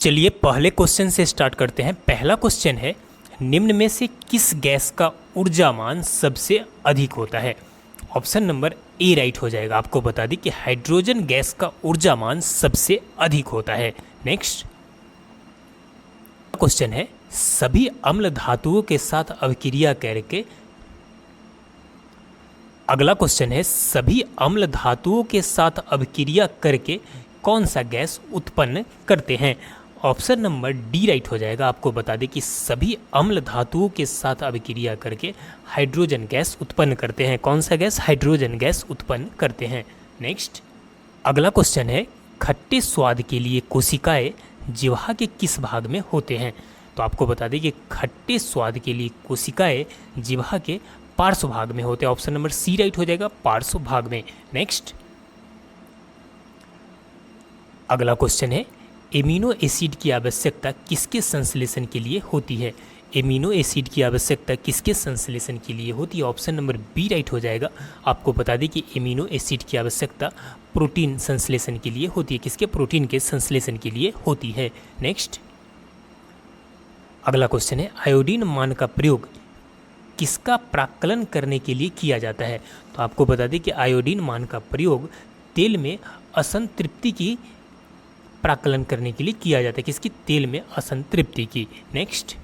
चलिए पहले क्वेश्चन से स्टार्ट करते हैं। पहला क्वेश्चन है, निम्न में से किस गैस का ऊर्जामान सबसे अधिक होता है? ऑप्शन नंबर ए राइट हो जाएगा। आपको बता दें कि हाइड्रोजन गैस का ऊर्जामान सबसे अधिक होता है। नेक्स्ट क्वेश्चन है, सभी अम्ल धातुओं के साथ अभिक्रिया करके अगला क्वेश्चन है, सभी अम्ल धातुओं के साथ अभिक्रिया करके कौन सा गैस उत्पन्न करते हैं? ऑप्शन नंबर डी राइट हो जाएगा। आपको बता दें कि सभी अम्ल धातुओं के साथ अभिक्रिया करके हाइड्रोजन गैस उत्पन्न करते हैं। कौन सा गैस? हाइड्रोजन गैस उत्पन्न करते हैं। नेक्स्ट अगला क्वेश्चन है, खट्टे स्वाद के लिए कोशिकाएं जिह्वा के किस भाग में होते हैं? तो आपको बता दें कि खट्टे स्वाद के लिए कोशिकाएं जिह्वा के पार्श्व भाग में होते हैं। ऑप्शन नंबर सी राइट हो जाएगा, पार्श्व भाग में। नेक्स्ट अगला क्वेश्चन है, एमिनो एसिड की आवश्यकता किसके संश्लेषण के लिए होती है? एमिनो एसिड की आवश्यकता किसके संश्लेषण के लिए होती है? ऑप्शन नंबर बी राइट हो जाएगा। आपको बता दें कि एमिनो एसिड की आवश्यकता प्रोटीन संश्लेषण के लिए होती है। किसके? प्रोटीन के संश्लेषण के लिए होती है। नेक्स्ट अगला क्वेश्चन है, आयोडीन मान का प्रयोग किसका प्राक्कलन करने के लिए किया जाता है? तो आपको बता दें कि आयोडीन मान का प्रयोग तेल में असंतृप्ति की प्राक्कलन करने के लिए किया जाता है। किसकी? तेल में असंतृप्ति की। नेक्स्ट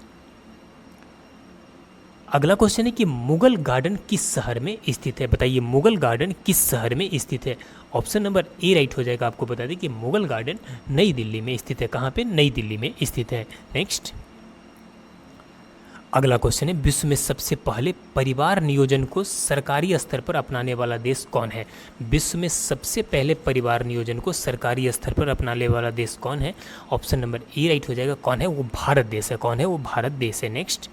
अगला क्वेश्चन है कि मुगल गार्डन किस शहर में स्थित है? बताइए, मुगल गार्डन किस शहर में स्थित है? ऑप्शन नंबर ए राइट हो जाएगा। आपको बता दें कि मुगल गार्डन नई दिल्ली में स्थित है। कहाँ पे? नई दिल्ली में स्थित है। नेक्स्ट अगला क्वेश्चन है, विश्व में सबसे पहले परिवार नियोजन को सरकारी स्तर पर अपनाने वाला देश कौन है? विश्व में सबसे पहले परिवार नियोजन को सरकारी स्तर पर अपनाने वाला देश कौन है? ऑप्शन नंबर ए राइट हो जाएगा। कौन है? वो भारत देश है। कौन है? वो भारत देश है। नेक्स्ट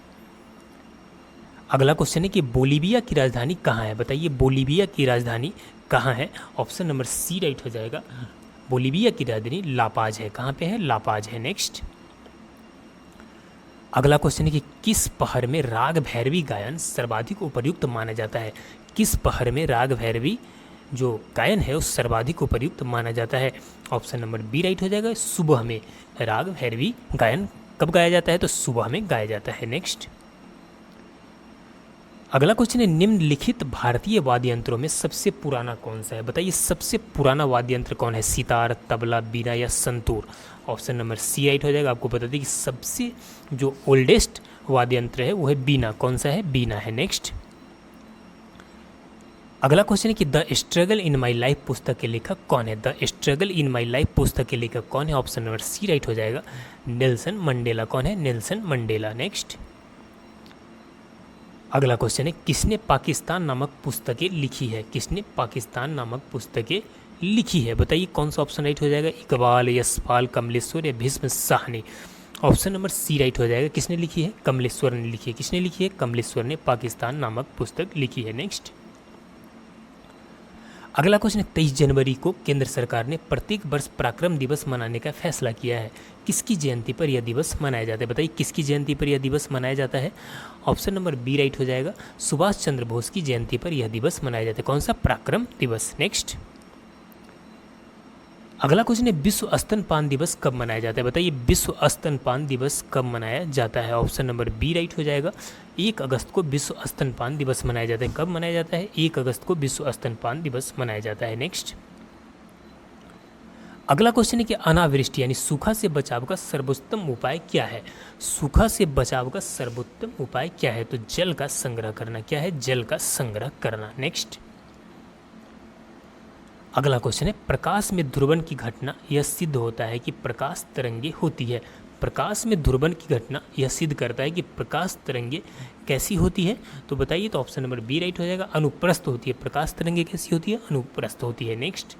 अगला क्वेश्चन है कि बोलीविया की राजधानी कहाँ है? बताइए, बोलीविया की राजधानी कहाँ है? ऑप्शन नंबर सी राइट हो जाएगा। बोलीविया की राजधानी लापाज है। कहाँ पे है? लापाज है। नेक्स्ट अगला क्वेश्चन है कि किस पहर में राग भैरवी गायन सर्वाधिक उपयुक्त माना जाता है? किस पहर में राग भैरवी जो गायन है उस सर्वाधिक उपयुक्त माना जाता है? ऑप्शन नंबर बी राइट हो जाएगा। सुबह में राग भैरवी गायन कब गाया जाता है? तो सुबह में गाया जाता है। नेक्स्ट अगला क्वेश्चन है, निम्नलिखित भारतीय वाद्य यंत्रों में सबसे पुराना कौन सा है? बताइए, सबसे पुराना वाद्य यंत्र कौन है? सितार, तबला, बीना या santoor? Option number C right हो जाएगा। आपको बता दें कि सबसे जो ओल्डेस्ट वाद्य यंत्र है वो है बीना। कौन सा है? बीना है। नेक्स्ट अगला क्वेश्चन है कि the struggle in my life पुस्तक के लेखक कौन है? The struggle in my life पुस्तक के लेखक कौन है? ऑप्शन नंबर सी राइट हो जाएगा। Nelson Mandela. कौन है? Nelson Mandela. नेक्स्ट अगला क्वेश्चन है, किसने पाकिस्तान नामक पुस्तकें लिखी है? किसने पाकिस्तान नामक पुस्तकें लिखी है? बताइए, कौन सा ऑप्शन राइट हो जाएगा? इकबाल, यशपाल, कमलेश्वर या Bhisham Sahni? Option number C right हो जाएगा। किसने लिखी है? कमलेश्वर ने लिखी है। किसने लिखी है? कमलेश्वर ने पाकिस्तान नामक पुस्तक लिखी है। नेक्स्ट अगला क्वेश्चन है, 23 जनवरी को केंद्र सरकार ने प्रत्येक वर्ष पराक्रम दिवस मनाने का फैसला किया है। किसकी जयंती पर यह दिवस मनाया जाता है? बताइए, किसकी जयंती पर यह दिवस मनाया जाता है? ऑप्शन नंबर बी राइट हो जाएगा। सुभाष चंद्र बोस की जयंती पर यह दिवस मनाया जाता है। कौन सा? पराक्रम दिवस। नेक्स्ट अगला क्वेश्चन है, विश्व स्तनपान दिवस कब मनाया जाता है? बताइए, विश्व स्तनपान दिवस कब मनाया जाता है? ऑप्शन नंबर बी राइट हो जाएगा। 1 अगस्त को विश्व स्तनपान दिवस मनाया जाता है। कब मनाया जाता है? 1 अगस्त को विश्व स्तनपान दिवस मनाया जाता है। नेक्स्ट अगला क्वेश्चन है कि अनावृष्टि यानी सूखा से बचाव का सर्वोत्तम उपाय क्या है? सूखा से बचाव का सर्वोत्तम उपाय क्या है? तो जल का संग्रह करना। क्या है? जल का संग्रह करना। नेक्स्ट अगला क्वेश्चन है, प्रकाश में ध्रुवन की घटना यह सिद्ध होता है कि प्रकाश तरंगे होती है। प्रकाश में ध्रुवन की घटना यह सिद्ध करता है कि प्रकाश तरंगे कैसी होती है? तो बताइए, तो ऑप्शन नंबर बी राइट हो जाएगा। अनुप्रस्थ होती है। प्रकाश तरंगे कैसी होती है? अनुप्रस्थ होती है। नेक्स्ट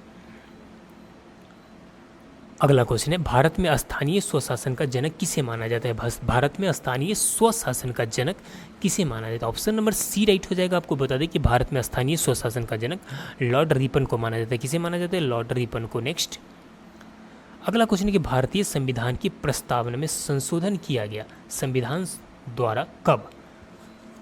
अगला क्वेश्चन है, भारत में स्थानीय स्वशासन का जनक किसे माना जाता है? भारत में स्थानीय स्वशासन का जनक किसे माना जाता है? ऑप्शन नंबर सी राइट हो जाएगा। आपको बता दें कि भारत में स्थानीय स्वशासन का जनक लॉर्ड रिपन को माना जाता है। किसे माना जाता है? लॉर्ड रिपन को। नेक्स्ट अगला क्वेश्चन है कि भारतीय संविधान की प्रस्तावना में संशोधन किया गया संविधान द्वारा कब?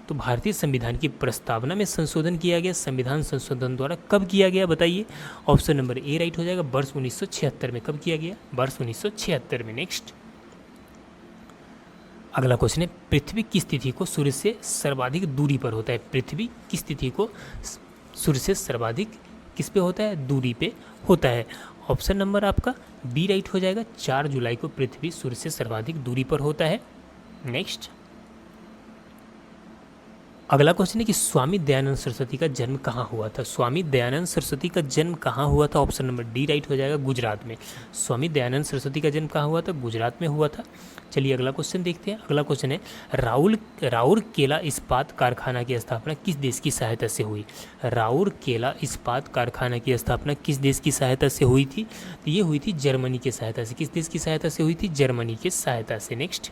तो भारतीय संविधान की प्रस्तावना में संशोधन किया गया संविधान संशोधन द्वारा कब किया गया? बताइए, ऑप्शन नंबर ए राइट हो जाएगा। वर्ष 1976 में। कब किया गया? वर्ष 1976 में। नेक्स्ट अगला क्वेश्चन है, पृथ्वी किस तिथि को सूर्य से सर्वाधिक दूरी पर होता है? पृथ्वी किस तिथि को सूर्य से सर्वाधिक किस पे होता है? दूरी पे होता है। ऑप्शन नंबर आपका बी राइट हो जाएगा। 4 जुलाई को पृथ्वी सूर्य से सर्वाधिक दूरी पर होता है। नेक्स्ट, अगला क्वेश्चन है कि स्वामी दयानंद सरस्वती का जन्म कहाँ हुआ था? स्वामी दयानंद सरस्वती का जन्म कहाँ हुआ था? ऑप्शन नंबर डी राइट हो जाएगा, गुजरात में। स्वामी दयानंद सरस्वती का जन्म कहाँ हुआ था? गुजरात में हुआ था। चलिए अगला क्वेश्चन देखते हैं। अगला क्वेश्चन है, राउरकेला इस्पात कारखाना की स्थापना किस देश की सहायता से हुई? राउरकेला इस्पात कारखाना की स्थापना किस देश की सहायता से हुई थी? तो ये हुई थी जर्मनी की सहायता से। किस देश की सहायता से हुई थी? जर्मनी की सहायता से। नेक्स्ट,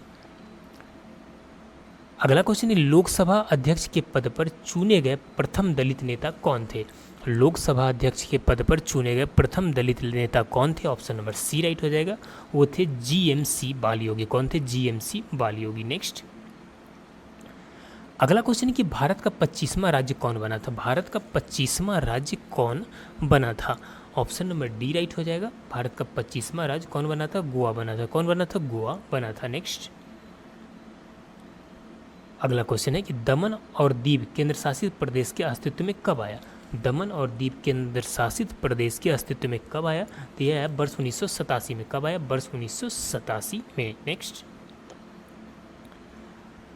अगला क्वेश्चन है, लोकसभा अध्यक्ष के पद पर चुने गए प्रथम दलित नेता कौन थे? लोकसभा अध्यक्ष के पद पर चुने गए प्रथम दलित नेता कौन थे? ऑप्शन नंबर सी राइट हो जाएगा, वो थे जीएमसी बालयोगी। कौन थे? जीएमसी बालयोगी। नेक्स्ट, अगला क्वेश्चन है कि भारत का 25वां राज्य कौन बना था? भारत का 25वां राज्य कौन बना था? ऑप्शन नंबर डी राइट हो जाएगा। भारत का 25वां राज्य कौन बना था? गोवा बना था। कौन बना था? गोवा बना था। नेक्स्ट, अगला क्वेश्चन है कि दमन और दीव केंद्र शासित प्रदेश के अस्तित्व में कब आया? दमन और दीव केंद्र शासित प्रदेश के अस्तित्व में कब आया? तो यह है वर्ष 1987 में। कब आया? वर्ष 1987 में। नेक्स्ट,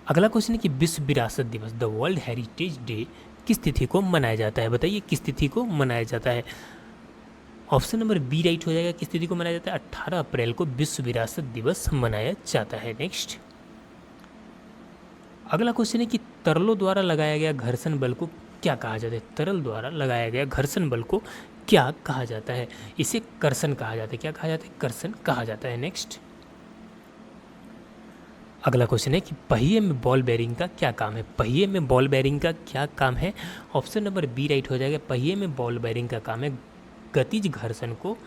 अगला क्वेश्चन है कि विश्व विरासत दिवस द वर्ल्ड हेरिटेज डे किस तिथि को मनाया जाता है? बताइए किस तिथि को मनाया जाता है? ऑप्शन नंबर बी राइट हो जाएगा। किस तिथि को मनाया जाता है? 18 अप्रैल को विश्व विरासत दिवस मनाया जाता है। नेक्स्ट, अगला क्वेश्चन है कि तरलों द्वारा लगाया गया घर्षण बल को क्या कहा जाता है? तरल द्वारा लगाया गया घर्षण बल को क्या कहा जाता है? इसे कर्षण कहा जाता है। क्या कहा जाता है? कर्षण कहा जाता है। नेक्स्ट, अगला क्वेश्चन है कि पहिए में बॉल बेरिंग का क्या काम है? पहिए में बॉल बेरिंग का क्या काम है? ऑप्शन नंबर बी राइट हो जाएगा। पहिए में बॉल बेरिंग का काम है गतिज घर्षण को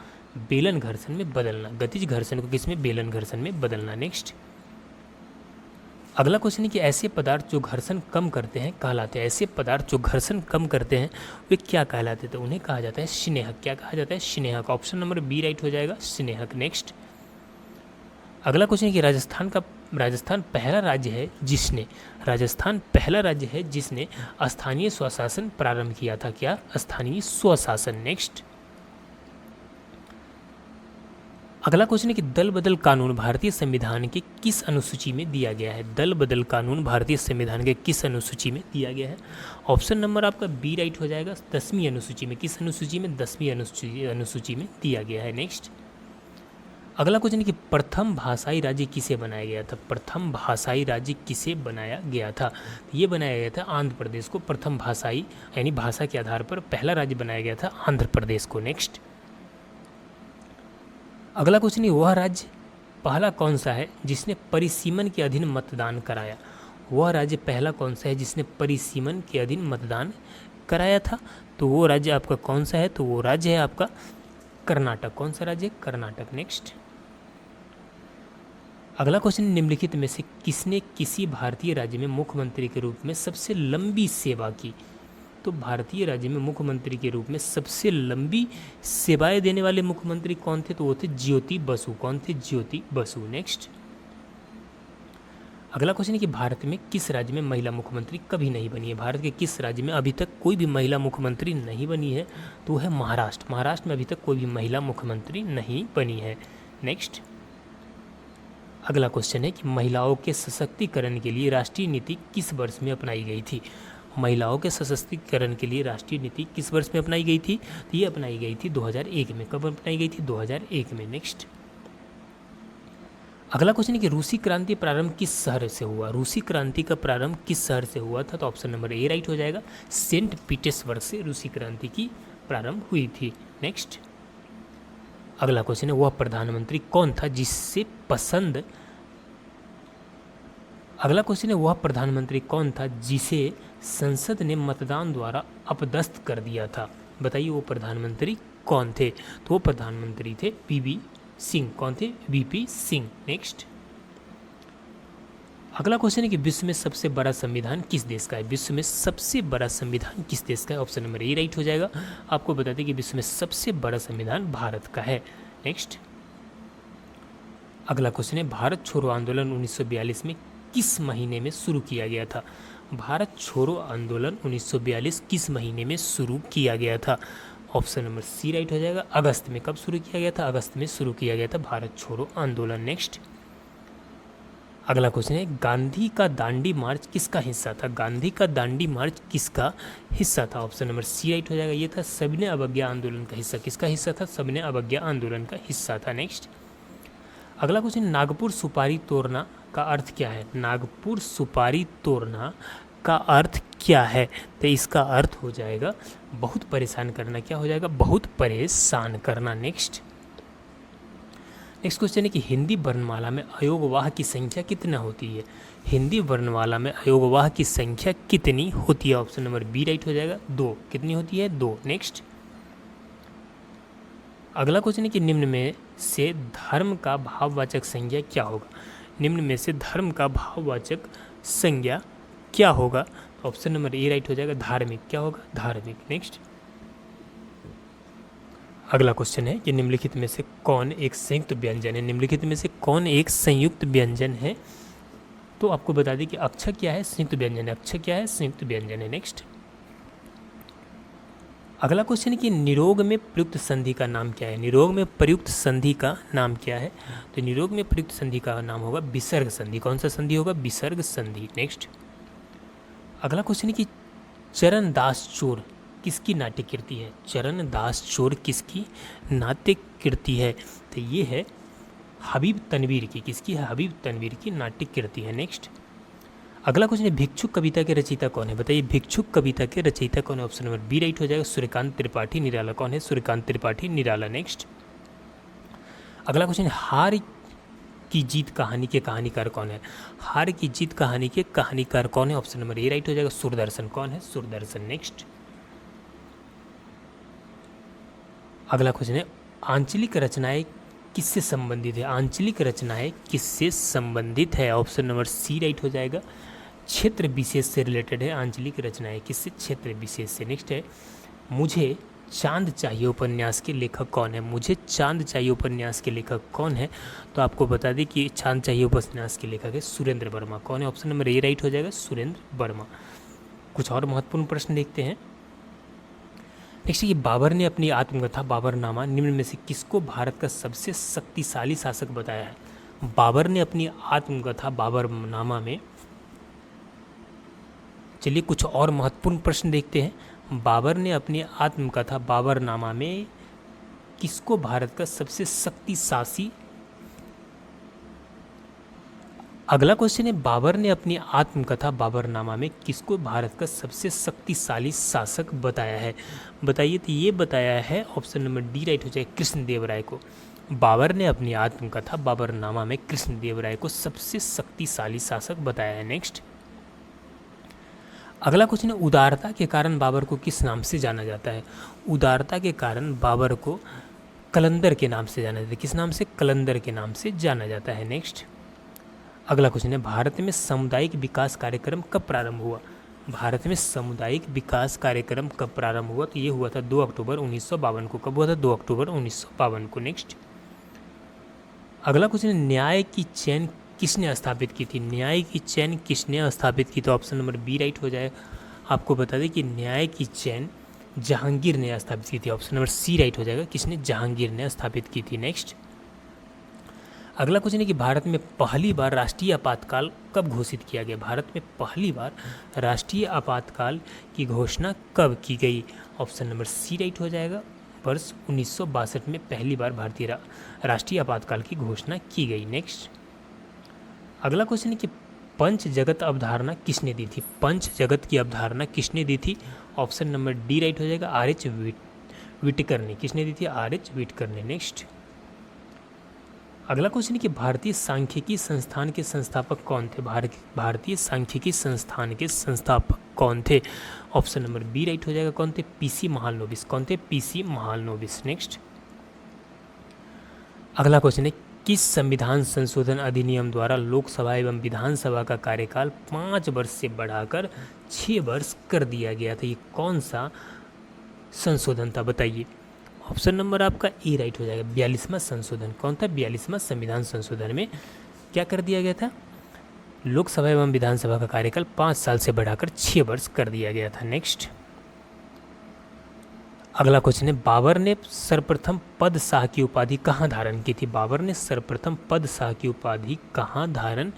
बेलन घर्षण में बदलना। गतिज घर्षण को किस में? बेलन घर्षण में बदलना। नेक्स्ट, अगला क्वेश्चन है कि ऐसे पदार्थ जो घर्षण कम करते हैं कहलाते हैं। ऐसे पदार्थ जो घर्षण कम करते हैं वे क्या कहलाते हैं? तो उन्हें कहा जाता है स्नेहक। क्या कहा जाता है? स्नेहक। ऑप्शन नंबर बी राइट हो जाएगा, स्नेहक। नेक्स्ट, अगला क्वेश्चन है कि राजस्थान पहला राज्य है जिसने स्थानीय स्वशासन प्रारंभ किया था। क्या? स्थानीय स्वशासन। नेक्स्ट, अगला क्वेश्चन है कि दल बदल कानून भारतीय संविधान के किस अनुसूची में दिया गया है? दल बदल कानून भारतीय संविधान के किस अनुसूची में दिया गया है? ऑप्शन नंबर आपका बी राइट हो जाएगा, 10वीं अनुसूची में। किस अनुसूची में? 10वीं अनुसूची में दिया गया है। नेक्स्ट, अगला क्वेश्चन है कि प्रथम भाषाई राज्य किसे बनाया गया था? प्रथम भाषाई राज्य किसे बनाया गया था? ये बनाया गया था आंध्र प्रदेश को। प्रथम भाषाई यानी भाषा के आधार पर पहला राज्य बनाया गया था आंध्र प्रदेश को। नेक्स्ट, अगला क्वेश्चन है वह राज्य पहला कौन सा है जिसने परिसीमन के अधीन मतदान कराया? वह राज्य पहला कौन सा है जिसने परिसीमन के अधीन मतदान कराया था? तो वो राज्य आपका कौन सा है? तो वो राज्य है आपका कर्नाटक। कौन सा राज्य? कर्नाटक। नेक्स्ट, अगला क्वेश्चन, निम्नलिखित में से किसने किसी भारतीय राज्य में मुख्यमंत्री के रूप में सबसे लंबी सेवा की? तो भारतीय राज्य में मुख्यमंत्री के रूप में सबसे लंबी सेवाएं देने वाले मुख्यमंत्री कौन थे? तो वो थे ज्योति बसु। कौन थे? ज्योति बसु। नेक्स्ट, अगला क्वेश्चन है कि भारत में किस राज्य में महिला मुख्यमंत्री कभी नहीं बनी है? भारत के किस राज्य में अभी तक कोई भी महिला मुख्यमंत्री नहीं बनी है? तो वो है महाराष्ट्र। महाराष्ट्र में अभी तक कोई भी महिला मुख्यमंत्री नहीं बनी है। नेक्स्ट, अगला क्वेश्चन है कि महिलाओं के सशक्तिकरण के लिए राष्ट्रीय नीति किस वर्ष में अपनाई गई थी? महिलाओं के सशक्तिकरण के लिए राष्ट्रीय नीति किस वर्ष में अपनाई गई थी? तो ये अपनाई गई थी 2001 में। कब अपनाई गई थी? 2001 में। नेक्स्ट, अगला क्वेश्चन है कि रूसी क्रांति प्रारंभ किस शहर से हुआ? रूसी क्रांति का प्रारंभ किस शहर से हुआ था? तो ऑप्शन नंबर ए राइट हो जाएगा, सेंट पीटर्सबर्ग से रूसी क्रांति की प्रारंभ हुई थी। नेक्स्ट, अगला क्वेश्चन है वह प्रधानमंत्री कौन था जिससे पसंद अगला क्वेश्चन है वह प्रधानमंत्री कौन था जिसे संसद ने मतदान द्वारा अपदस्थ कर दिया था? बताइए वो प्रधानमंत्री कौन थे? तो वो प्रधानमंत्री थे वीपी सिंह। कौन थे? वीपी सिंह। नेक्स्ट, अगला क्वेश्चन है कि विश्व में सबसे बड़ा संविधान किस देश का है? विश्व में सबसे बड़ा संविधान किस देश का है? ऑप्शन नंबर ए राइट हो जाएगा। आपको बता दें कि विश्व में सबसे बड़ा संविधान भारत का है। नेक्स्ट, अगला क्वेश्चन है भारत छोड़ो आंदोलन 1942 में किस महीने में शुरू किया गया था? भारत छोड़ो आंदोलन 1942 किस महीने में शुरू किया गया था? ऑप्शन नंबर सी राइट हो जाएगा। अगस्त में। कब शुरू किया गया था? अगस्त में शुरू किया गया था भारत छोड़ो आंदोलन। नेक्स्ट अगला क्वेश्चन है, गांधी का दांडी मार्च किसका हिस्सा था? गांधी का दांडी मार्च किसका हिस्सा था? ऑप्शन नंबर सी राइट हो जाएगा। ये था सविनय अवज्ञा आंदोलन का हिस्सा। किसका हिस्सा था? सविनय अवज्ञा आंदोलन का हिस्सा था। नेक्स्ट अगला क्वेश्चन, नागपुर सुपारी तोड़ना का अर्थ क्या है? नागपुर सुपारी तोड़ना का अर्थ क्या है? तो इसका अर्थ हो जाएगा बहुत परेशान करना। क्या हो जाएगा? बहुत परेशान करना। नेक्स्ट क्वेश्चन है कि हिंदी वर्णमाला में अयोगवाह की संख्या कितना होती है? हिंदी वर्णमाला में अयोगवाह की संख्या कितनी होती है? ऑप्शन नंबर बी राइट हो जाएगा। 2। कितनी होती है? 2। नेक्स्ट अगला क्वेश्चन है कि निम्न में से धर्म का भाववाचक संज्ञा क्या होगा? निम्न में से धर्म का भाववाचक संज्ञा क्या होगा? ऑप्शन नंबर ए राइट हो जाएगा। धार्मिक। क्या होगा? धार्मिक। नेक्स्ट अगला क्वेश्चन है कि निम्नलिखित में से कौन एक संयुक्त व्यंजन है? निम्नलिखित में से कौन एक संयुक्त व्यंजन है? तो आपको बता दें कि अक्षर क्या है? संयुक्त व्यंजन है। अक्षर क्या है? संयुक्त व्यंजन है। नेक्स्ट अगला क्वेश्चन है कि निरोग में प्रयुक्त संधि का नाम क्या है? निरोग में प्रयुक्त संधि का नाम क्या है? तो निरोग में प्रयुक्त संधि का नाम होगा विसर्ग संधि। कौन सा संधि होगा? विसर्ग संधि। नेक्स्ट अगला क्वेश्चन है कि चरण दास चोर किसकी नाट्य कृति है? चरण दास चोर किसकी नाट्य कृति है? तो ये है हबीब तनवीर की। किसकी है? हबीब तनवीर की नाट्य कृति है। नेक्स्ट अगला क्वेश्चन है, भिक्षुक कविता के रचयिता कौन है? बताइए, भिक्षुक कविता के रचयिता कौन है? ऑप्शन नंबर बी राइट हो जाएगा। सूर्यकांत त्रिपाठी निराला। कौन है? सूर्यकांत त्रिपाठी निराला। नेक्स्ट अगला क्वेश्चन है, हार की जीत कहानी के कहानीकार कौन है? हार की जीत कहानी के कहानीकार कौन है? ऑप्शन नंबर ए राइट हो जाएगा। सूरदर्शन। कौन है? सूरदर्शन। नेक्स्ट अगला क्वेश्चन है, आंचलिक रचनाएं किससे संबंधित है? आंचलिक रचनाएं किससे संबंधित है? ऑप्शन नंबर सी राइट हो जाएगा। क्षेत्र विशेष से रिलेटेड है आंचलिक रचनाएं। किससे? क्षेत्र विशेष से। नेक्स्ट है, मुझे चांद चाहिए उपन्यास के लेखक कौन है? मुझे चांद चाहिए उपन्यास के लेखक कौन है? तो आपको बता दें कि चांद चाहिए उपन्यास के लेखक है सुरेंद्र वर्मा। कौन है? ऑप्शन नंबर ए राइट हो जाएगा। सुरेंद्र वर्मा। कुछ और महत्वपूर्ण प्रश्न देखते हैं। नेक्स्ट ये, बाबर ने अपनी आत्मकथा बाबरनामा निम्न में से किसको भारत का सबसे शक्तिशाली शासक बताया है? बाबर ने अपनी आत्मकथा बाबरनामा में, चलिए कुछ और महत्वपूर्ण प्रश्न देखते हैं। बाबर ने अपनी आत्मकथा बाबरनामा में किसको भारत का सबसे शक्तिशाली, अगला क्वेश्चन है, बाबर ने अपनी आत्मकथा बाबरनामा में किसको भारत का सबसे शक्तिशाली शासक बताया है? बताइए। तो ये बताया है ऑप्शन नंबर डी राइट हो जाएगा, कृष्णदेव राय को। बाबर ने अपनी आत्मकथा बाबरनामा में कृष्णदेव राय को सबसे शक्तिशाली शासक बताया है। नेक्स्ट अगला क्वेश्चन है, उदारता के कारण बाबर को किस नाम से जाना जाता है? उदारता के कारण बाबर को कलंदर के नाम से जाना जाता है। किस नाम से? कलंदर के नाम से जाना जाता है। नेक्स्ट अगला क्वेश्चन है, भारत में सामुदायिक विकास कार्यक्रम कब प्रारंभ हुआ? भारत में सामुदायिक विकास कार्यक्रम कब प्रारंभ हुआ? तो ये हुआ था 2 अक्टूबर 1952 को। कब हुआ था? 2 अक्टूबर 1952 को। नेक्स्ट अगला क्वेश्चन है, न्याय की चैन किसने स्थापित की थी? न्याय की चैन किसने स्थापित की? तो ऑप्शन नंबर बी राइट हो जाए। आपको बता दें कि न्याय की चैन जहांगीर ने स्थापित की थी। ऑप्शन नंबर सी राइट हो जाएगा। किसने? जहांगीर ने स्थापित की थी। नेक्स्ट अगला क्वेश्चन है कि भारत में पहली बार राष्ट्रीय आपातकाल कब घोषित किया गया? भारत में पहली बार राष्ट्रीय आपातकाल की घोषणा कब की गई? ऑप्शन नंबर सी राइट हो जाएगा। वर्ष 1962 में पहली बार भारतीय राष्ट्रीय आपातकाल की घोषणा की गई। नेक्स्ट अगला क्वेश्चन है कि पंच जगत अवधारणा किसने दी थी? पंच जगत की अवधारणा किसने दी थी? ऑप्शन नंबर डी राइट हो जाएगा। आर.एच. व्हिटेकर ने। किसने दी थी? आर.एच. व्हिटेकर ने। नेक्स्ट अगला क्वेश्चन है कि भारतीय सांख्यिकी संस्थान के संस्थापक कौन थे? भारतीय सांख्यिकी संस्थान के संस्थापक कौन थे? ऑप्शन नंबर बी राइट हो जाएगा। कौन थे? पीसी महालनोबिस। कौन थे? पीसी महालनोबिस। नेक्स्ट अगला क्वेश्चन है, किस संविधान संशोधन अधिनियम द्वारा लोकसभा एवं विधानसभा का कार्यकाल 5 वर्ष से बढ़ाकर 6 वर्ष कर दिया गया था? ये कौन सा संशोधन था? बताइए। ऑप्शन नंबर आपका ए राइट हो जाएगा। 42वां संशोधन। कौन था? 42वां संविधान संशोधन में क्या कर दिया गया था? लोकसभा एवं विधानसभा का कार्यकाल 5 साल से बढ़ाकर 6 वर्ष कर दिया गया था। नेक्स्ट अगला क्वेश्चन है, बाबर ने सर्वप्रथम पद शाह की उपाधि कहाँ धारण की थी? बाबर ने सर्वप्रथम पद शाह की उपाधि कहाँ धारण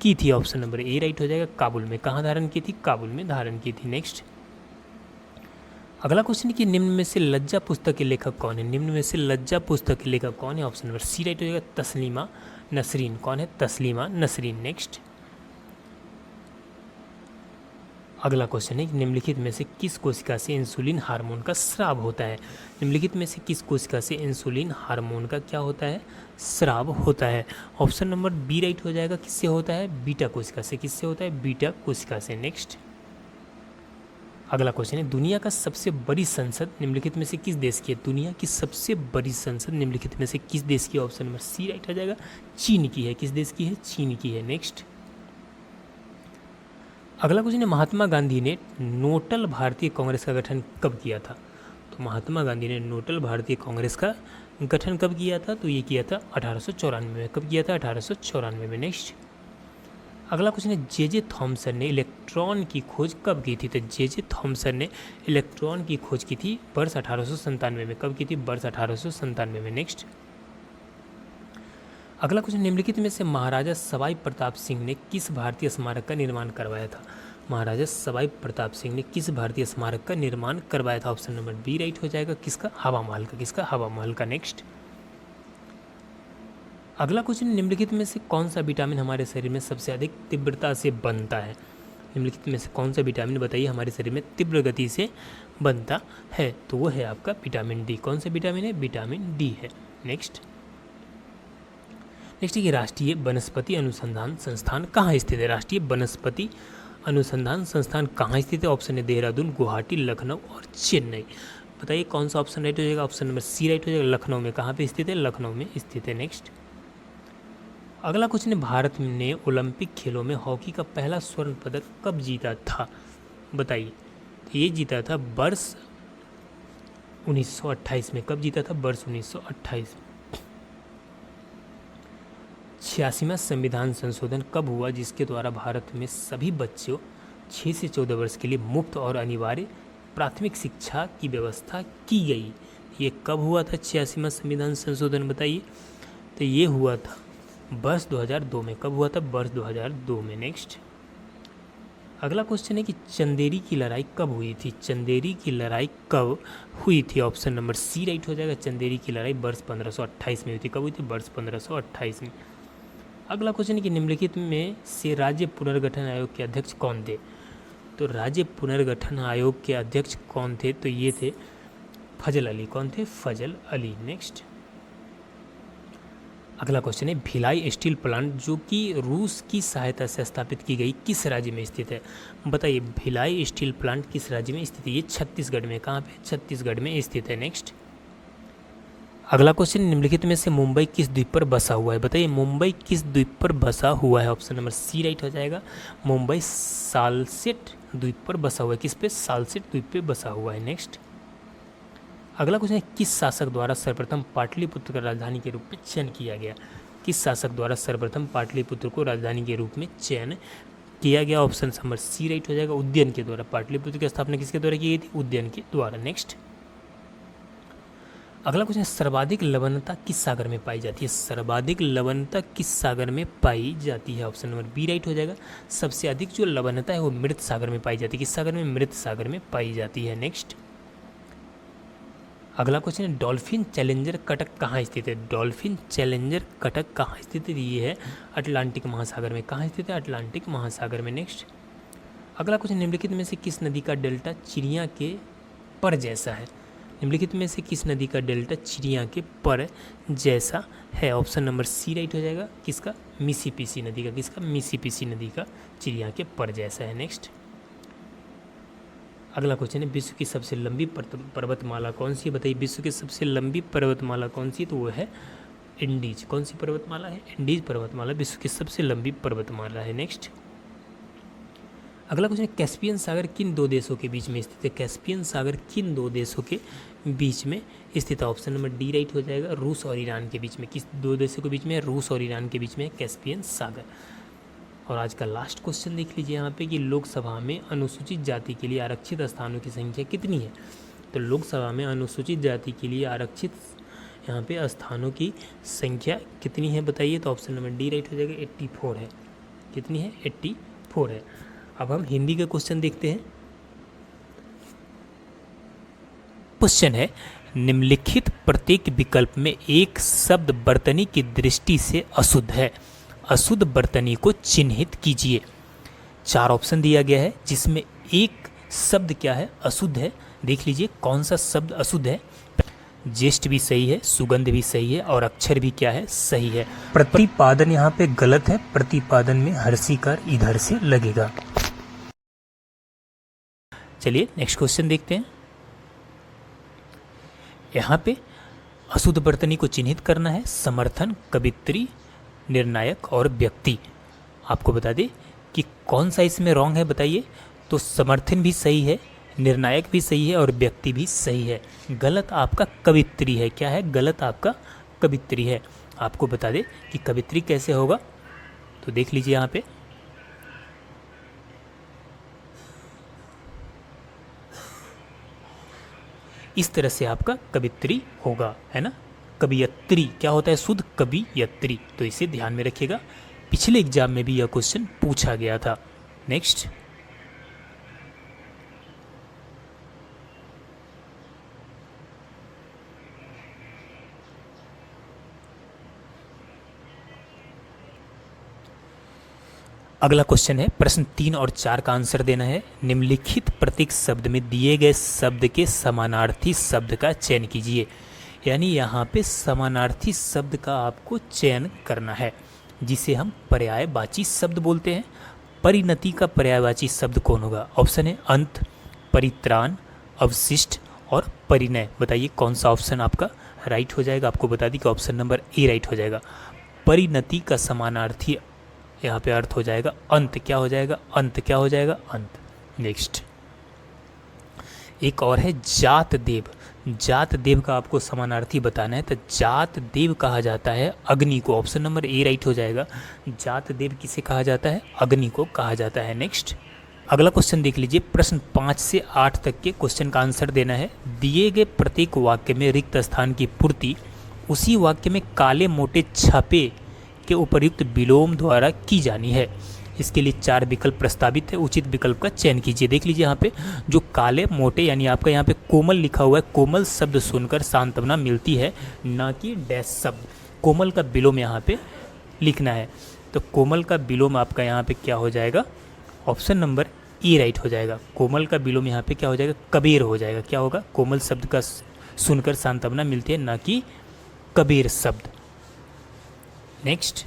की थी? ऑप्शन नंबर ए राइट हो जाएगा, काबुल में। कहाँ धारण की थी? काबुल में धारण की थी। नेक्स्ट अगला क्वेश्चन है कि निम्न में से लज्जा पुस्तक के लेखक कौन है? निम्न में से लज्जा पुस्तक के लेखक कौन है? ऑप्शन नंबर सी राइट हो जाएगा, तस्लीमा नसरीन। कौन है? तस्लीमा नसरीन। नेक्स्ट अगला क्वेश्चन है कि निम्नलिखित में से किस कोशिका से इंसुलिन हार्मोन का स्राव होता है? निम्नलिखित में से किस कोशिका से इंसुलिन हार्मोन का क्या होता है? स्राव होता है। ऑप्शन नंबर बी राइट हो जाएगा। किससे होता है? बीटा कोशिका से। किससे होता है? बीटा कोशिका से। नेक्स्ट अगला क्वेश्चन है, दुनिया का सबसे बड़ी संसद निम्नलिखित में से किस देश की है? दुनिया की सबसे बड़ी संसद निम्नलिखित में से किस देश की? ऑप्शन नंबर सी राइट हो जाएगा, चीन की है। किस देश की है? चीन की है। नेक्स्ट अगला क्वेश्चन है, महात्मा गांधी ने नोटल भारतीय कांग्रेस का गठन कब किया था? तो महात्मा गांधी ने नोटल भारतीय कांग्रेस का गठन कब किया था? तो ये किया था 1894 में। कब किया था? 1894 में। नेक्स्ट अगला क्वेश्चन है, जे थॉमसन ने इलेक्ट्रॉन की खोज कब की थी? तो जे थॉमसन ने इलेक्ट्रॉन की खोज की थी वर्ष 1897 में। कब की थी? वर्ष 1897 में। नेक्स्ट अगला क्वेश्चन, निम्नलिखित में से महाराजा सवाई प्रताप सिंह ने किस भारतीय स्मारक का निर्माण करवाया था? महाराजा सवाई प्रताप सिंह ने किस भारतीय स्मारक का निर्माण करवाया था? ऑप्शन नंबर बी राइट हो जाएगा, किसका? हवा महल का। किसका? हवा महल का। नेक्स्ट अगला क्वेश्चन, निम्नलिखित में से कौन सा विटामिन हमारे शरीर में सबसे अधिक तीव्रता से बनता है? निम्नलिखित में से कौन सा विटामिन बताइए हमारे शरीर में तीव्र गति से बनता है? तो वो है आपका विटामिन डी। कौन सा विटामिन है? विटामिन डी है। नेक्स्ट ये राष्ट्रीय वनस्पति अनुसंधान संस्थान कहाँ स्थित है? राष्ट्रीय वनस्पति अनुसंधान संस्थान कहाँ स्थित है? ऑप्शन है देहरादून, गुवाहाटी, लखनऊ और चेन्नई। बताइए कौन सा ऑप्शन राइट हो जाएगा? ऑप्शन नंबर सी राइट हो जाएगा, लखनऊ में। कहाँ पे स्थित है? लखनऊ में स्थित है। नेक्स्ट अगला क्वेश्चन है, भारत ने ओलंपिक खेलों में हॉकी का पहला स्वर्ण पदक कब जीता था? बताइए। तो ये जीता था वर्ष 1928 में। कब जीता था? वर्ष 1928 में। 86वां संविधान संशोधन कब हुआ जिसके द्वारा भारत में सभी बच्चों 6 से 14 वर्ष के लिए मुफ्त और अनिवार्य प्राथमिक शिक्षा की व्यवस्था की गई? ये कब हुआ था 86वां संविधान संशोधन? बताइए। तो ये हुआ था वर्ष 2002 में। कब हुआ था? वर्ष 2002 में। नेक्स्ट अगला क्वेश्चन है कि चंदेरी की लड़ाई कब हुई थी? चंदेरी की लड़ाई कब हुई थी? ऑप्शन नंबर सी राइट हो जाएगा, चंदेरी की लड़ाई वर्ष 1528 में हुई थी। कब हुई थी? वर्ष 1528 में। अगला क्वेश्चन है कि निम्नलिखित में से राज्य पुनर्गठन आयोग के अध्यक्ष कौन थे? तो राज्य पुनर्गठन आयोग के अध्यक्ष कौन थे? तो ये थे फजल अली। कौन थे? फजल अली। नेक्स्ट अगला क्वेश्चन है, भिलाई स्टील प्लांट जो कि रूस की सहायता से स्थापित की गई किस राज्य में स्थित है? बताइए, भिलाई स्टील प्लांट किस राज्य में स्थित है? ये छत्तीसगढ़ में। कहाँ पे? छत्तीसगढ़ में स्थित है। नेक्स्ट अगला क्वेश्चन, निम्नलिखित में से मुंबई किस द्वीप पर बसा हुआ है? बताइए, मुंबई किस द्वीप पर बसा हुआ है? ऑप्शन नंबर सी राइट हो जाएगा, मुंबई सालसेट द्वीप पर बसा हुआ है। किस पे? सालसेट द्वीप पे बसा हुआ है। नेक्स्ट अगला क्वेश्चन है, किस शासक द्वारा सर्वप्रथम पाटलिपुत्र का राजधानी के रूप में चयन किया गया? किस शासक द्वारा सर्वप्रथम पाटलिपुत्र को राजधानी के रूप में चयन किया गया? ऑप्शन नंबर सी राइट हो जाएगा, उद्यन के द्वारा। पाटलिपुत्र की स्थापना किसके द्वारा की गई थी? उद्यन के द्वारा। नेक्स्ट अगला क्वेश्चन, सर्वाधिक लवणता किस सागर में पाई जाती है? सर्वाधिक लवणता किस सागर में पाई जाती है? ऑप्शन नंबर बी राइट हो जाएगा, सबसे अधिक जो लवणता है वो मृत सागर में पाई जाती है। किस सागर में? मृत सागर में पाई जाती है। नेक्स्ट अगला क्वेश्चन है, डॉल्फिन चैलेंजर कटक कहाँ स्थित है? डॉल्फिन चैलेंजर कटक कहाँ स्थित है? ये है अटलांटिक महासागर में। कहाँ स्थित है? अटलांटिक महासागर में। नेक्स्ट अगला क्वेश्चन, निम्नलिखित में से किस नदी का डेल्टा चिड़िया के पर जैसा है? निम्नलिखित में से किस नदी का डेल्टा चिड़िया के पर जैसा है? ऑप्शन नंबर सी राइट हो जाएगा, किसका? मिसिसिपी नदी का। किसका? मिसिसिपी नदी का चिड़िया के पर जैसा है। नेक्स्ट अगला क्वेश्चन है, विश्व की सबसे लंबी पर्वतमाला कौन सी है? बताइए, विश्व की सबसे लंबी पर्वतमाला कौन सी? तो वो है इंडीज। कौन सी पर्वतमाला है? इंडीज पर्वतमाला विश्व की सबसे लंबी पर्वतमाला है। नेक्स्ट अगला क्वेश्चन, कैस्पियन सागर किन दो देशों के बीच में स्थित है? कैस्पियन सागर किन दो देशों के बीच में स्थित है? ऑप्शन नंबर डी राइट हो जाएगा, रूस और ईरान के बीच में। किस दो देशों के बीच में? रूस और ईरान के बीच में कैस्पियन सागर। और आज का लास्ट क्वेश्चन देख लीजिए यहाँ पे कि लोकसभा में अनुसूचित जाति के लिए आरक्षित स्थानों की संख्या कितनी है। तो लोकसभा में अनुसूचित जाति के लिए आरक्षित यहाँ पे स्थानों की संख्या कितनी है बताइए। तो ऑप्शन नंबर डी राइट हो जाएगा, 84 है। कितनी है? 84 है। अब हम हिंदी का क्वेश्चन देखते हैं। क्वेश्चन है, निम्नलिखित प्रत्येक विकल्प में एक शब्द वर्तनी की दृष्टि से अशुद्ध है, अशुद्ध वर्तनी को चिन्हित कीजिए। 4 ऑप्शन दिया गया है जिसमें एक शब्द क्या है? अशुद्ध है। देख लीजिए कौन सा शब्द अशुद्ध है। ज्येष्ठ भी सही है, सुगंध भी सही है और अक्षर भी क्या है? सही है। प्रतिपादन यहाँ पे गलत है, प्रतिपादन में हर्षिकार इधर से लगेगा। चलिए नेक्स्ट क्वेश्चन देखते हैं। यहाँ पे अशुद्ध वर्तनी को चिन्हित करना है। समर्थन, कवित्री, निर्णायक और व्यक्ति। आपको बता दें कि कौन सा इसमें रॉन्ग है बताइए। तो समर्थन भी सही है, निर्णायक भी सही है और व्यक्ति भी सही है। गलत आपका कवित्री है। क्या है? गलत आपका कवित्री है। आपको बता दें कि कवित्री कैसे होगा, तो देख लीजिए यहाँ पे। इस तरह से आपका कवित्री होगा, है ना। कवियत्री क्या होता है? शुद्ध कवियत्री। तो इसे ध्यान में रखिएगा, पिछले एग्जाम में भी यह क्वेश्चन पूछा गया था। नेक्स्ट, अगला क्वेश्चन है, प्रश्न 3 और 4 का आंसर देना है। निम्नलिखित प्रत्येक शब्द में दिए गए शब्द के समानार्थी शब्द का चयन कीजिए। यानी यहाँ पे समानार्थी शब्द का आपको चयन करना है, जिसे हम पर्यायवाची शब्द बोलते हैं। परिणति का पर्यायवाची शब्द कौन होगा? ऑप्शन है अंत, परित्राण, अवशिष्ट और परिणय। बताइए कौन सा ऑप्शन आपका राइट हो जाएगा। आपको बता दी कि ऑप्शन नंबर ए राइट हो जाएगा। परिणति का समानार्थी यहाँ पे अर्थ हो जाएगा अंत। क्या हो जाएगा? अंत। क्या हो जाएगा? अंत। नेक्स्ट, एक और है जात देव। जात देव का आपको समानार्थी बताना है। तो जात देव कहा जाता है अग्नि को। ऑप्शन नंबर ए राइट हो जाएगा। जात देव किसे कहा जाता है? अग्नि को कहा जाता है। नेक्स्ट, अगला क्वेश्चन देख लीजिए। प्रश्न 5 से 8 तक के क्वेश्चन का आंसर देना है। दिए गए प्रत्येक वाक्य में रिक्त स्थान की पूर्ति उसी वाक्य में काले मोटे छापे के उपर्युक्त विलोम द्वारा की जानी है। इसके लिए 4 विकल्प प्रस्तावित है, उचित विकल्प का चयन कीजिए। देख लीजिए यहाँ पे जो काले मोटे, यानी आपका यहाँ पे कोमल लिखा हुआ है। कोमल शब्द सुनकर सांत्वना मिलती है, ना कि डैश शब्द। कोमल का विलोम यहाँ पे लिखना है। तो कोमल का विलोम आपका यहाँ पे क्या हो जाएगा? ऑप्शन नंबर ई राइट हो जाएगा। कोमल का विलोम यहाँ पे क्या हो जाएगा? कबीर हो जाएगा। क्या होगा? कोमल शब्द का सुनकर सांत्वना मिलती है, ना कि कबीर शब्द। नेक्स्ट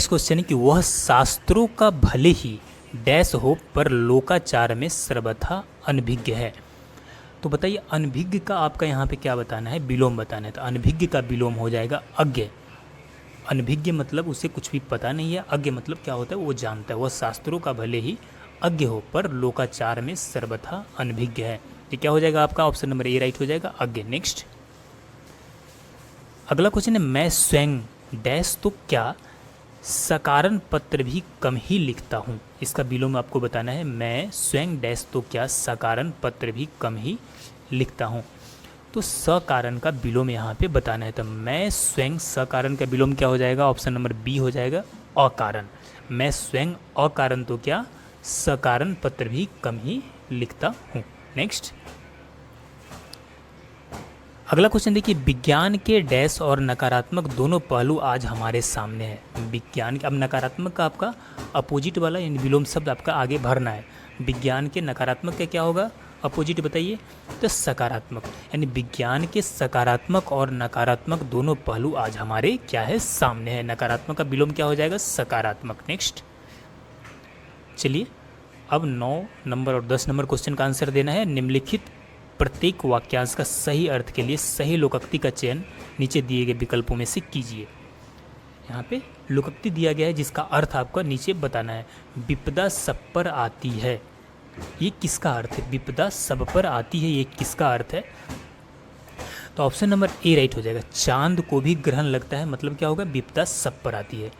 क्वेश्चन है कि वह शास्त्रों का भले ही डैश हो पर लोकाचार में सर्वथा अनभिज्ञ है। तो बताइए अनभिज्ञ का आपका यहाँ पे क्या बताना है? विलोम बताना है। तो अनभिज्ञ का विलोम हो जाएगा अज्ञ। अनभिज्ञ मतलब उसे कुछ भी पता नहीं है। अज्ञ मतलब क्या होता है? वो जानता है। वह शास्त्रों का भले ही अज्ञ हो पर लोकाचार में सर्वथा अनभिज्ञ है। ये क्या हो जाएगा आपका? ऑप्शन नंबर ए राइट हो जाएगा, अज्ञ। नेक्स्ट, अगला क्वेश्चन है, मैं स्वयं डैश तो क्या सकारण पत्र भी कम ही लिखता हूँ। इसका विलोम आपको बताना है। मैं स्वयं डैश तो क्या सकारण पत्र भी कम ही लिखता हूँ। तो सकारण का विलोम यहाँ पे बताना है। तो मैं स्वयं सकारण का विलोम क्या हो जाएगा? ऑप्शन नंबर बी हो जाएगा, अकारण। मैं स्वयं अकारण तो क्या सकारण पत्र भी कम ही लिखता हूँ। नेक्स्ट, अगला क्वेश्चन देखिए, विज्ञान के डैश और नकारात्मक दोनों पहलू आज हमारे सामने हैं। विज्ञान के, अब नकारात्मक का आपका अपोजिट वाला यानी विलोम शब्द आपका आगे भरना है। विज्ञान के नकारात्मक का क्या होगा अपोजिट बताइए? तो सकारात्मक। यानी विज्ञान के सकारात्मक और नकारात्मक दोनों पहलू आज हमारे क्या है? सामने है। नकारात्मक का विलोम क्या हो जाएगा? सकारात्मक। नेक्स्ट, चलिए अब 9 नंबर और 10 नंबर क्वेश्चन का आंसर देना है। निम्नलिखित प्रत्येक वाक्यांश का सही अर्थ के लिए सही लोकोक्ति का चयन नीचे दिए गए विकल्पों में से कीजिए। यहाँ पे लोकोक्ति दिया गया है जिसका अर्थ आपको नीचे बताना है। विपदा सब पर आती है, ये किसका अर्थ है? विपदा सब पर आती है, ये किसका अर्थ है? तो ऑप्शन नंबर ए राइट हो जाएगा। चांद को भी ग्रहण लगता है, मतलब क्या होगा, विपदा सब पर आती है।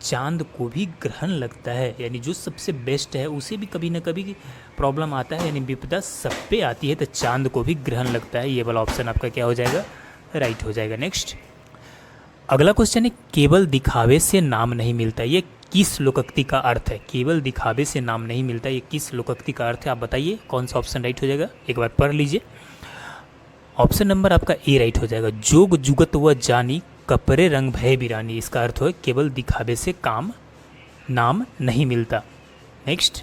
चांद को भी ग्रहण लगता है, यानी जो सबसे बेस्ट है उसे भी कभी ना कभी प्रॉब्लम आता है, यानी विपदा सब पे आती है, तो चांद को भी ग्रहण लगता है। ये वाला ऑप्शन आपका क्या हो जाएगा, राइट हो जाएगा। नेक्स्ट अगला क्वेश्चन है, केवल दिखावे से नाम नहीं मिलता, ये किस लोकोक्ति का अर्थ है? केवल दिखावे से नाम नहीं मिलता, ये किस लोकोक्ति का अर्थ है? आप बताइए कौन सा ऑप्शन राइट हो जाएगा, एक बार पढ़ लीजिए। ऑप्शन नंबर आपका ए राइट हो जाएगा। जोग जुगत व जानी कपरे रंग भय बिरानी, इसका अर्थ है केवल दिखावे से काम नाम नहीं मिलता। नेक्स्ट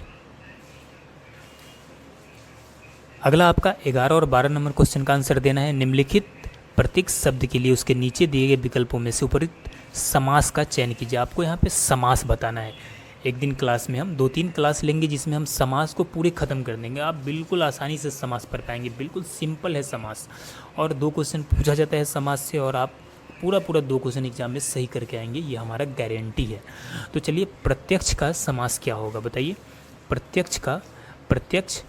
अगला आपका 11 और 12 नंबर क्वेश्चन का आंसर देना है। निम्नलिखित प्रत्येक शब्द के लिए उसके नीचे दिए गए विकल्पों में से उपयुक्त समास का चयन कीजिए। आपको यहाँ पे समास बताना है। एक दिन क्लास में हम 2-3 क्लास लेंगे जिसमें हम समास को पूरे ख़त्म कर देंगे। आप बिल्कुल आसानी से समास पढ़ पाएंगे, बिल्कुल सिंपल है समास, और 2 क्वेश्चन पूछा जाता है समास से, और आप पूरा 2 क्वेश्चन एग्जाम में सही करके आएंगे, ये हमारा गारंटी है। तो चलिए, प्रत्यक्ष का समास क्या होगा बताइए। प्रत्यक्ष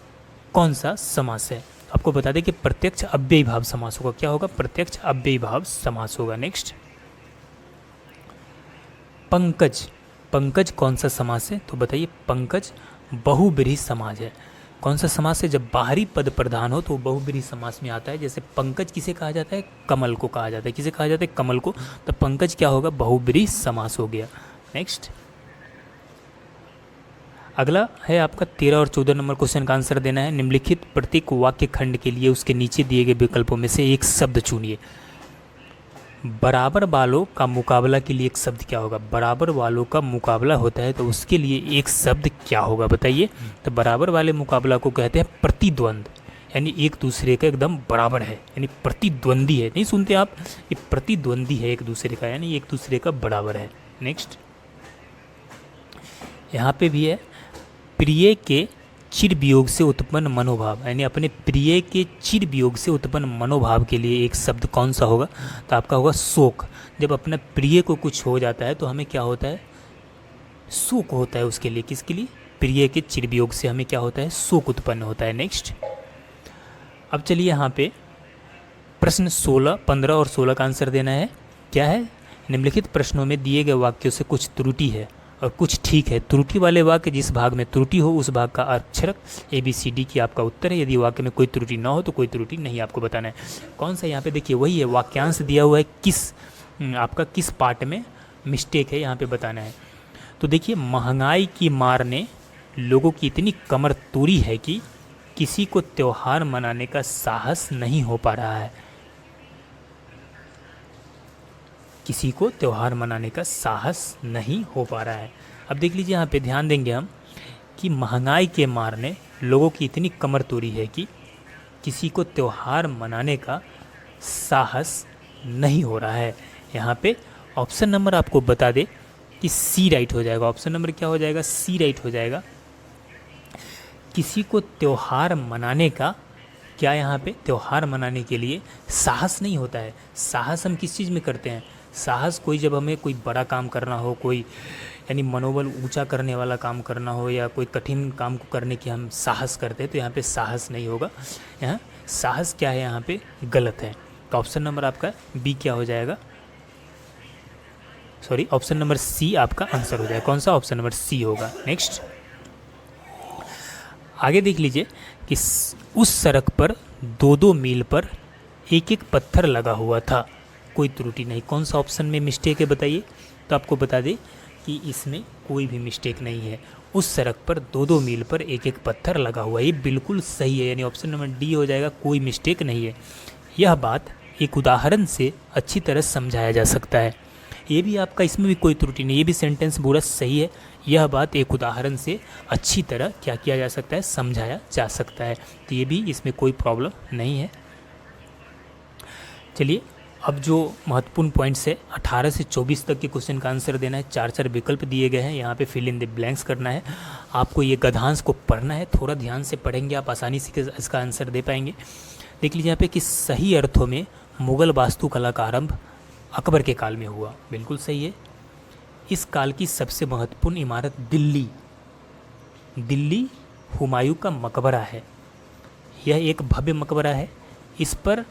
कौन सा समास है? आपको बता दें कि प्रत्यक्ष अव्ययी भाव समास होगा। क्या होगा? प्रत्यक्ष अव्ययी भाव समास होगा। नेक्स्ट पंकज कौन सा समास है? तो बताइए, पंकज बहुब्रीहि समास है। कौन सा समास है? जब बाहरी पद प्रधान हो तो बहुब्रीहि समास में आता है। जैसे पंकज किसे कहा जाता है? कमल को कहा जाता है। किसे कहा जाता है? कमल को। तो पंकज क्या होगा? बहुब्रीहि समास हो गया। नेक्स्ट अगला है आपका 13 और 14 नंबर क्वेश्चन का आंसर देना है। निम्नलिखित प्रत्येक वाक्य खंड के लिए उसके नीचे दिए गए विकल्पों में से एक शब्द चुनिए। बराबर वालों का मुकाबला के लिए एक शब्द क्या होगा? बराबर वालों का मुकाबला होता है तो उसके लिए एक शब्द क्या होगा बताइए। तो बराबर वाले मुकाबला को कहते हैं प्रतिद्वंद, यानी एक दूसरे का एकदम बराबर है, यानी प्रतिद्वंदी है। नहीं सुनते आप? ये प्रतिद्वंदी है एक दूसरे का, यानी एक दूसरे का बराबर है। नेक्स्ट यहाँ पे भी है, प्रिय के चिर वियोग से उत्पन्न मनोभाव, यानी अपने प्रिय के चिर वियोग से उत्पन्न मनोभाव के लिए एक शब्द कौन सा होगा? तो आपका होगा शोक। जब अपने प्रिय को कुछ हो जाता है तो हमें क्या होता है? शोक होता है उसके लिए। किसके लिए? प्रिय के चिर वियोग से हमें क्या होता है? शोक उत्पन्न होता है। नेक्स्ट अब चलिए यहाँ पे प्रश्न 16, 15 और 16 का आंसर देना है। क्या है? निम्नलिखित प्रश्नों में दिए गए वाक्यों से कुछ त्रुटि है और कुछ ठीक है। त्रुटि वाले वाक्य, जिस भाग में त्रुटि हो उस भाग का अक्षरक ABCD की आपका उत्तर है। यदि वाक्य में कोई त्रुटि ना हो तो कोई त्रुटि नहीं आपको बताना है। कौन सा? यहाँ पे देखिए वही है, वाक्यांश दिया हुआ है, आपका किस पार्ट में मिस्टेक है यहाँ पे बताना है। तो देखिए, महंगाई की मार ने लोगों की इतनी कमर तोड़ी है कि किसी को त्यौहार मनाने का साहस नहीं हो पा रहा है। किसी को त्यौहार मनाने का साहस नहीं हो पा रहा है। अब देख लीजिए, यहाँ पे ध्यान देंगे हम कि महंगाई के मार ने लोगों की इतनी कमर तोड़ी है कि किसी को त्यौहार मनाने का साहस नहीं हो रहा है। यहाँ पे ऑप्शन नंबर आपको बता दे कि सी राइट हो जाएगा। ऑप्शन नंबर क्या हो जाएगा? सी राइट हो जाएगा। किसी को त्यौहार मनाने का, क्या यहाँ पे त्यौहार मनाने के लिए साहस नहीं होता है। साहस हम किस चीज़ में करते हैं? साहस कोई, जब हमें कोई बड़ा काम करना हो, कोई यानी मनोबल ऊंचा करने वाला काम करना हो, या कोई कठिन काम को करने की हम साहस करते हैं, तो यहाँ पे साहस नहीं होगा। यहाँ साहस क्या है? यहाँ पे गलत है। तो ऑप्शन नंबर आपका बी क्या हो जाएगा? सॉरी, ऑप्शन नंबर सी आपका आंसर हो जाएगा। कौन सा? ऑप्शन नंबर सी होगा। नेक्स्ट आगे देख लीजिए कि उस सड़क पर 2-2 मील पर एक पत्थर लगा हुआ था, कोई त्रुटि नहीं। कौन सा ऑप्शन में मिस्टेक है बताइए। तो आपको बता दें कि इसमें कोई भी मिस्टेक नहीं है। उस सड़क पर 2-2 मील पर एक पत्थर लगा हुआ है, ये बिल्कुल सही है, यानी ऑप्शन नंबर डी हो जाएगा, कोई मिस्टेक नहीं है। यह बात एक उदाहरण से अच्छी तरह समझाया जा सकता है। ये भी आपका, इसमें भी कोई त्रुटि नहीं, ये भी सेंटेंस पूरा सही है। यह बात एक उदाहरण से अच्छी तरह क्या किया जा सकता है? समझाया जा सकता है। तो ये भी, इसमें कोई प्रॉब्लम नहीं है। चलिए, अब जो महत्वपूर्ण पॉइंट्स है, 18 से 24 तक के क्वेश्चन का आंसर देना है। 4 विकल्प दिए गए हैं, यहाँ पे फिल इन द ब्लैंक्स करना है। आपको ये गद्यांश को पढ़ना है, थोड़ा ध्यान से पढ़ेंगे आप आसानी से इसका आंसर दे पाएंगे। देख लीजिए यहाँ पे कि सही अर्थों में मुगल वास्तुकला का आरंभ अकबर के काल में हुआ, बिल्कुल सही है। इस काल की सबसे महत्वपूर्ण इमारत दिल्ली हुमायूं का मकबरा है। यह एक भव्य मकबरा है। इस पर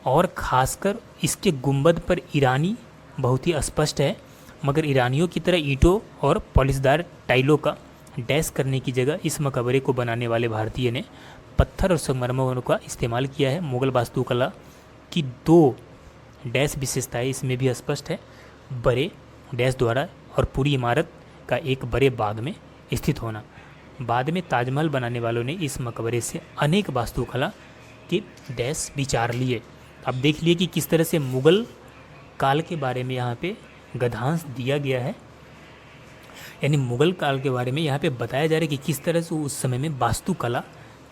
और ख़ासकर इसके गुंबद पर ईरानी बहुत ही स्पष्ट है, मगर ईरानियों की तरह ईंटों और पॉलिशदार टाइलों का डैश करने की जगह इस मकबरे को बनाने वाले भारतीय ने पत्थर और संगमरमर का इस्तेमाल किया है। मुगल वास्तुकला की दो डैश विशेषताएं इसमें भी स्पष्ट है, बड़े डैश द्वारा और पूरी इमारत का एक बड़े बाग में स्थित होना। बाद में ताजमहल बनाने वालों ने इस मकबरे से अनेक वास्तुकला के डैश विचार लिए। अब देख लिए कि किस तरह से मुगल काल के बारे में यहाँ पे गद्यांश दिया गया है, यानी मुगल काल के बारे में यहाँ पे बताया जा रहा है कि किस तरह से उस समय में वास्तुकला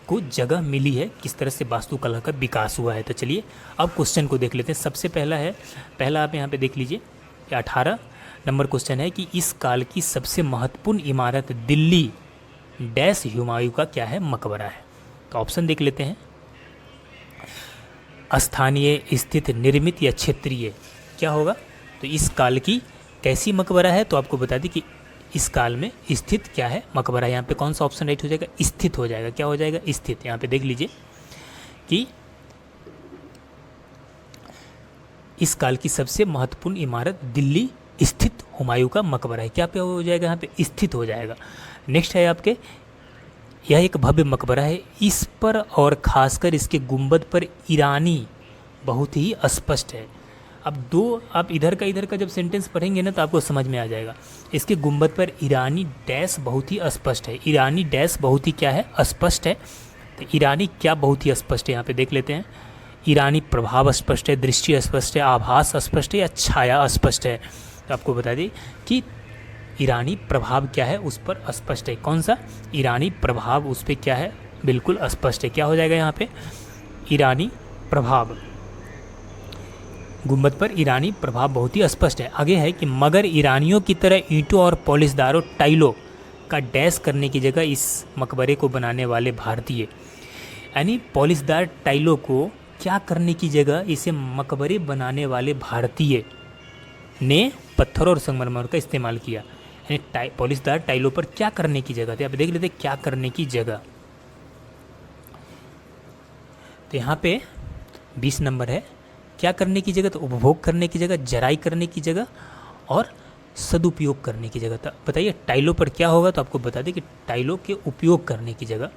को जगह मिली है, किस तरह से वास्तुकला का विकास हुआ है। तो चलिए अब क्वेश्चन को देख लेते हैं। सबसे पहला आप यहाँ पे देख लीजिए, 18 नंबर क्वेश्चन है कि इस काल की सबसे महत्वपूर्ण इमारत दिल्ली डैश हुमायूं का क्या है, मकबरा है। तो ऑप्शन देख लेते हैं, स्थानीय, स्थित, निर्मित या क्षेत्रीय, क्या होगा। तो इस काल की कैसी मकबरा है, तो आपको बता दें कि इस काल में स्थित क्या है, मकबरा। यहाँ पे कौन सा ऑप्शन राइट हो जाएगा, स्थित हो जाएगा। क्या हो जाएगा, स्थित। यहाँ पे देख लीजिए कि इस काल की सबसे महत्वपूर्ण इमारत दिल्ली स्थित हुमायूं का मकबरा है। क्या पे हो जाएगा, यहाँ पे स्थित हो जाएगा। नेक्स्ट है आपके, यह एक भव्य मकबरा है, इस पर और खासकर इसके गुंबद पर ईरानी बहुत ही स्पष्ट है। अब दो आप इधर का जब सेंटेंस पढ़ेंगे ना तो आपको समझ में आ जाएगा। इसके गुंबद पर ईरानी डैश बहुत ही स्पष्ट है। ईरानी डैश बहुत ही क्या है, स्पष्ट है। तो ईरानी क्या बहुत ही स्पष्ट है, यहाँ पे देख लेते हैं। ईरानी प्रभाव स्पष्ट है, दृष्टि स्पष्ट है, आभास स्पष्ट है या छाया स्पष्ट है। तो आपको बता दें कि ईरानी प्रभाव क्या है, उस पर स्पष्ट है। कौन सा, ईरानी प्रभाव उस पर क्या है, बिल्कुल स्पष्ट है। क्या हो जाएगा यहाँ पे, ईरानी प्रभाव, गुंबद पर ईरानी प्रभाव बहुत ही स्पष्ट है। आगे है कि मगर ईरानियों की तरह ईंटों और पॉलिशदारों टाइलों का डैश करने की जगह इस मकबरे को बनाने वाले भारतीय, यानी पॉलिशदार टाइलों को क्या करने की जगह इसे मकबरे बनाने वाले भारतीय ने पत्थरों और संगमरमर का इस्तेमाल किया। यानी पॉलिशदार टाइलों पर क्या करने की जगह थी, आप देख लेते क्या करने की जगह। तो यहाँ पे 20 नंबर है, क्या करने की जगह, तो उपभोग करने की जगह, जराई करने की जगह और सदुपयोग करने की जगह। तो बताइए टाइलों पर क्या होगा, तो आपको बता दें कि टाइलों के उपयोग करने की जगह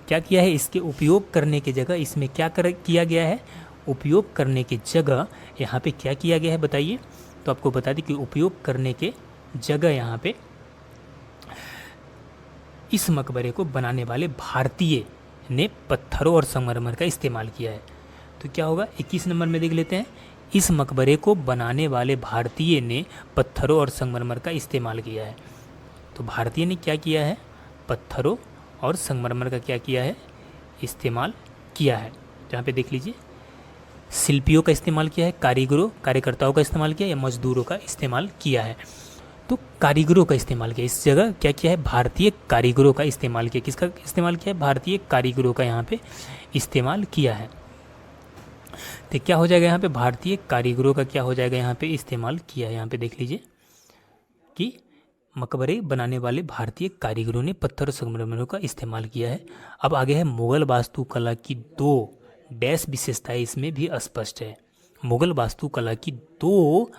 क्या किया है, इसके उपयोग करने की जगह इसमें क्या किया गया है, उपयोग करने की जगह यहाँ पे क्या किया गया है बताइए। तो आपको बता दें कि उपयोग करने के जगह यहाँ पे इस मकबरे को बनाने वाले भारतीय ने पत्थरों और संगमरमर का इस्तेमाल किया है। तो क्या होगा, 21 नंबर में देख लेते हैं, इस मकबरे को बनाने वाले भारतीय ने पत्थरों और संगमरमर का इस्तेमाल किया है। तो भारतीय ने क्या किया है, पत्थरों और संगमरमर का क्या किया है, इस्तेमाल किया है। जहाँ पे देख लीजिए, शिल्पियों का इस्तेमाल किया है, कारीगरों कार्यकर्ताओं का इस्तेमाल किया या मजदूरों का इस्तेमाल किया है। तो कारीगरों का इस्तेमाल किया, इस जगह क्या किया है, भारतीय कारीगरों का इस्तेमाल किया। किसका इस्तेमाल किया है, भारतीय कारीगरों का यहाँ पे इस्तेमाल किया है। तो क्या हो जाएगा यहाँ पे, भारतीय कारीगरों का क्या हो जाएगा यहाँ पे इस्तेमाल किया है। यहाँ पे देख लीजिए कि मकबरे बनाने वाले भारतीय कारीगरों ने पत्थर और संगमरमर का इस्तेमाल किया है। अब आगे है मुगल वास्तुकला की दो डैश विशेषताएं इसमें भी स्पष्ट है। मुगल वास्तुकला की दो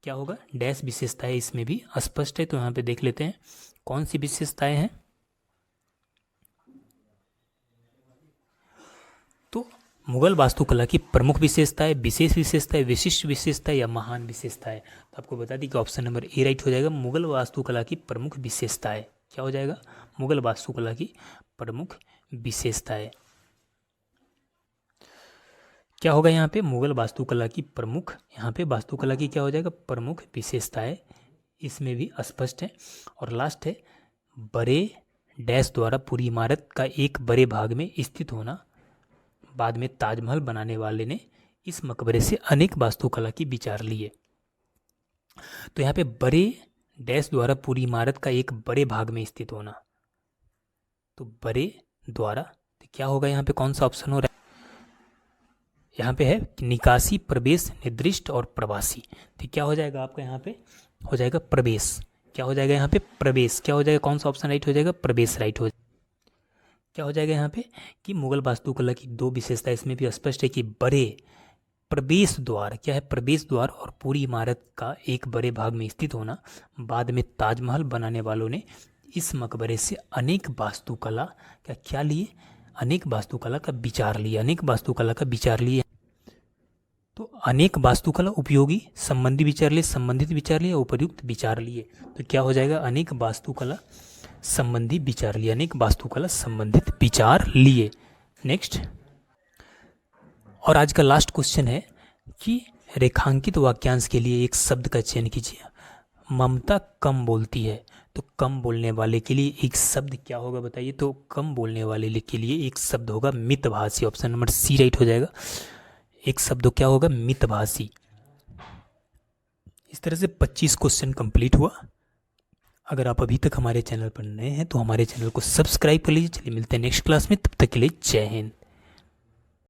क्या होगा, डैश विशेषताएं इसमें भी स्पष्ट है। तो यहाँ पे देख लेते हैं कौन सी विशेषताएं हैं। तो मुगल वास्तुकला की प्रमुख विशेषताएं, विशेष विशेषताएं, विशिष्ट विशेषताएं या महान विशेषताएं। तो आपको बता दी कि ऑप्शन नंबर ए राइट हो जाएगा। मुगल वास्तुकला की प्रमुख विशेषताएं क्या हो जाएगा, मुगल वास्तुकला की प्रमुख विशेषताएं क्या होगा यहाँ पे, मुगल वास्तुकला की प्रमुख, यहाँ पे वास्तुकला की क्या हो जाएगा, प्रमुख विशेषताएं इसमें भी स्पष्ट है। और लास्ट है, बड़े डैश द्वारा पूरी इमारत का एक बड़े भाग में स्थित होना। बाद में ताजमहल बनाने वाले ने इस मकबरे से अनेक वास्तुकला की विचार लिए। तो यहाँ पे बड़े डैश द्वारा पूरी इमारत का एक बड़े भाग में स्थित होना, तो बड़े द्वारा, तो क्या होगा यहाँ पे, कौन सा ऑप्शन हो रहा है, यहाँ पे है निकासी, प्रवेश, निर्दिष्ट और प्रवासी। तो क्या हो जाएगा आपका यहाँ पे, हो जाएगा प्रवेश। क्या हो जाएगा यहाँ पे, प्रवेश। क्या हो जाएगा, कौन सा ऑप्शन राइट हो जाएगा, प्रवेश राइट हो जाएगा। क्या हो जाएगा यहाँ पे कि मुगल वास्तुकला की दो विशेषता इसमें भी स्पष्ट है कि बड़े प्रवेश द्वार, क्या है प्रवेश द्वार, और पूरी इमारत का एक बड़े भाग में स्थित होना। बाद में ताजमहल बनाने वालों ने इस मकबरे से अनेक वास्तुकला का क्या लिए, अनेक वास्तुकला का विचार लिए, अनेक वास्तुकला का विचार लिए। तो अनेक वास्तुकला उपयोगी संबंधी विचार लिए, संबंधित विचार लिए, उपयुक्त विचार लिए। तो क्या हो जाएगा, अनेक वास्तुकला संबंधी विचार लिए, अनेक वास्तुकला संबंधित विचार लिए। नेक्स्ट, और आज का लास्ट क्वेश्चन है कि रेखांकित वाक्यांश के लिए एक शब्द का चयन कीजिए। ममता कम बोलती है, तो कम बोलने वाले के लिए एक शब्द क्या होगा बताइए। तो कम बोलने वाले के लिए एक शब्द होगा मितभाषी। ऑप्शन नंबर सी राइट हो जाएगा। एक शब्द क्या होगा, मितभाषी। इस तरह से 25 क्वेश्चन कंप्लीट हुआ। अगर आप अभी तक हमारे चैनल पर नए हैं तो हमारे चैनल को सब्सक्राइब कर लीजिए। चलिए मिलते हैं नेक्स्ट क्लास में, तब तक के लिए जय हिंद।